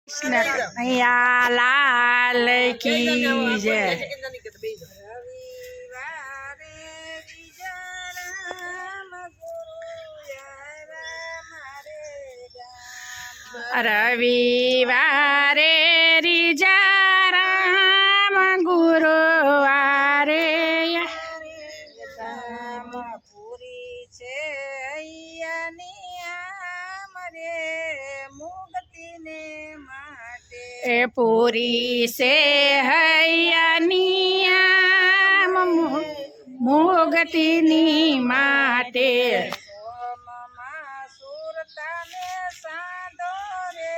કનૈયા લાલ કી જય। રવિવારે રીજા રામ ગુરુવારે પૂરી છે અહીંયાની આમ રે મુક્તિને માટે એ પૂરી છે હૈયાની આમ મુક્તિની માટે। સોમમાં સુરતાને સાંધો રે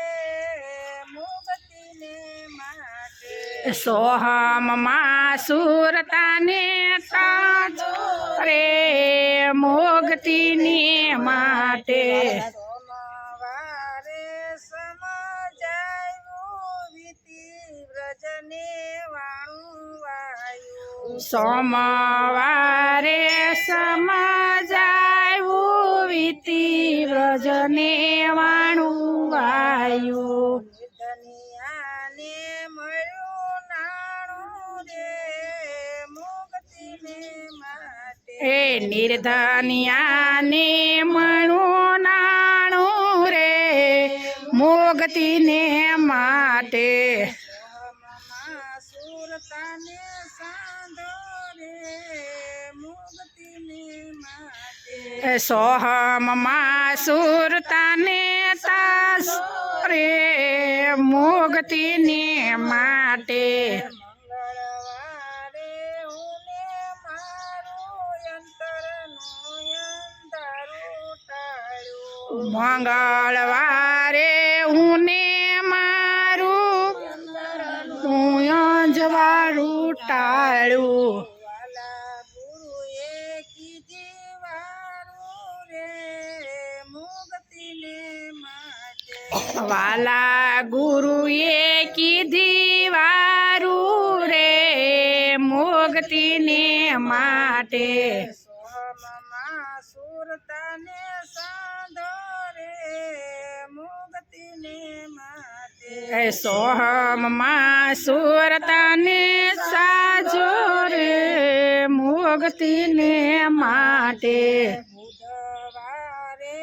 મુક્તિને માટે સોહમમાં સુરતાને તાજો રે મુક્તિની માટે। સોમવારે સમજાયું વિધિ વ્રજને વાણું વાયું સોમવારે સમજાયું વિધિ વ્રજને વાણું વાયું। ધનિયાને મળ્યું નાણું રે મુક્તિને માટે એ નિર્ધનિયાને મણું નાણું રે મુક્તિને માટે। સોમમાં સુરતાને સાંધો રે મુક્તિને માટે સોહમમાં સુરતાને તાજો રે મુક્તિને માટે। મંગળવારે હુંને મારું અંતરનું અંધારું ટાળ્યું મંગળવારે હું મારું અંજવાળું ટાળું વાલા ગુરુએ કીધી વારું રે મુક્તિને માટે વાલા ગુરુએ કીધી વારું રે મુક્તિને માટે। સોમમાં સુરતાને સાંધો રે મુક્તિને માટે સોહમમાં સુરતાને સાજો રે મુક્તિને માટે। બુધવારે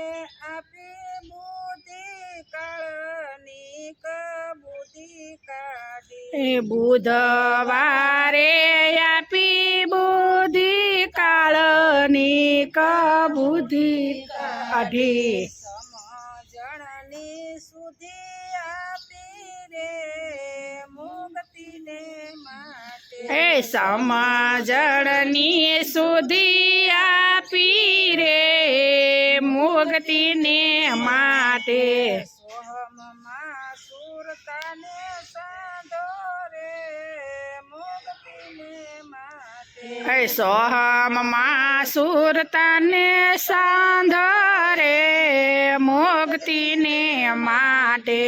આપી બુદ્ધિ કાળની કબૂદી કાઢી બુધવારે આપી બુદ્ધિ કાળની કબૂધિ કાઢી સમજણની સુધી આપી રે મુક્તિને માટે એ સમજણની સુધી આપી રે મુક્તિને માટે। સોહમમાં સુરતાને સાંધો રે મુક્તિને માટે સોહમમાં સુરતાને સાંધો રે મુક્તિને માટે।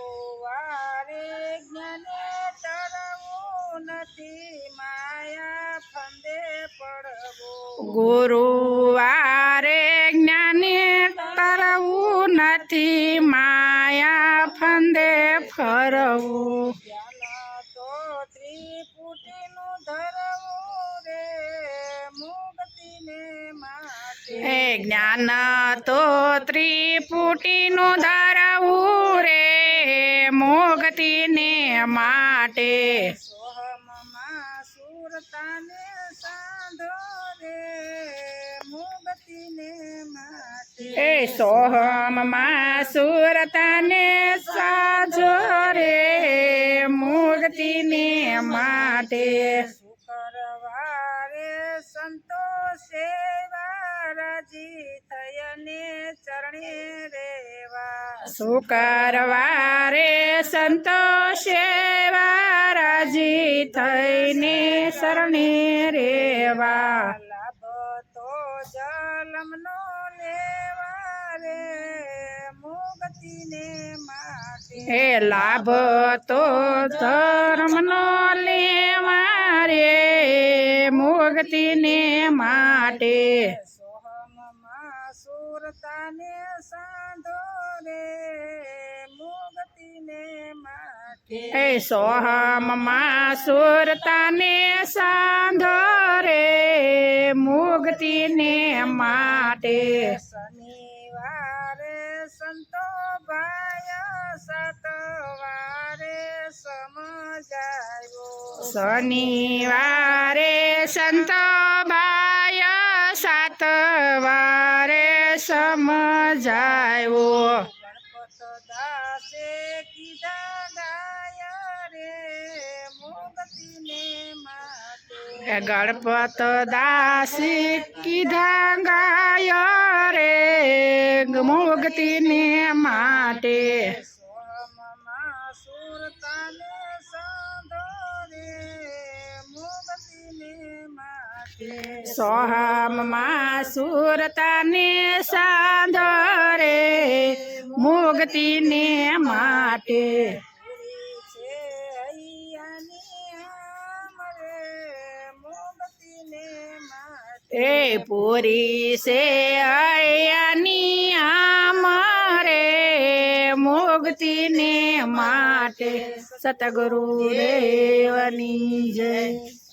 ગુરુવારે જ્ઞાને તરવું નથી માયા ફંદે પડવું ગુરુવારે જ્ઞાને તરવું નથી માયા ફંદે ફરવું જ્ઞાન તો ત્રિપુટીનું ધરવું રે મુક્તિને માટે એ જ્ઞાન તો ત્રિપુટીનું ધરવું રે મુક્તિને માટે। સોહમમાં સુરતાને સાંધો રે મુક્તિને માટે એ સોહમમાં સુરતાને સાજો રે મુક્તિને માટે। શુક્રવારે સંતોષે રાજી થયને ચરણે રેવા શુક્રવારે સંતોષે રાજી થઈને શરણે રેવા લાભ તો જલમનો લેવા રે મુક્તિને માટે એ લાભ તો ધર્મનો લેવા રે મુક્તિને માટે। સોહમમાં સુરતાને સાંધો રે મુક્તિને એ સોહમમાં સુરતાને સાંધો રે મુક્તિને માટે શનિવારે સંતો ભાય સતવારે સમજાયો શનિવારે સંતો બાય સાતવારે સમજાયો ગણપત દાસે કીધા ગાય રે મુક્તિને માટે ગણપત દાસી કીધા ગાય રે મુક્તિને માટે સોહમમાં સુરતાને સાંધો રે મુક્તિને માટે સોહમમાં સુરતાને સાંધો રે મુક્તિને માટે પૂરી છે અહીંયાની આમ રે મુક્તિને માટે એ પૂરી છે અહીંયાની આમ રે મુક્તિને માટે સતગુરુ દેવની જય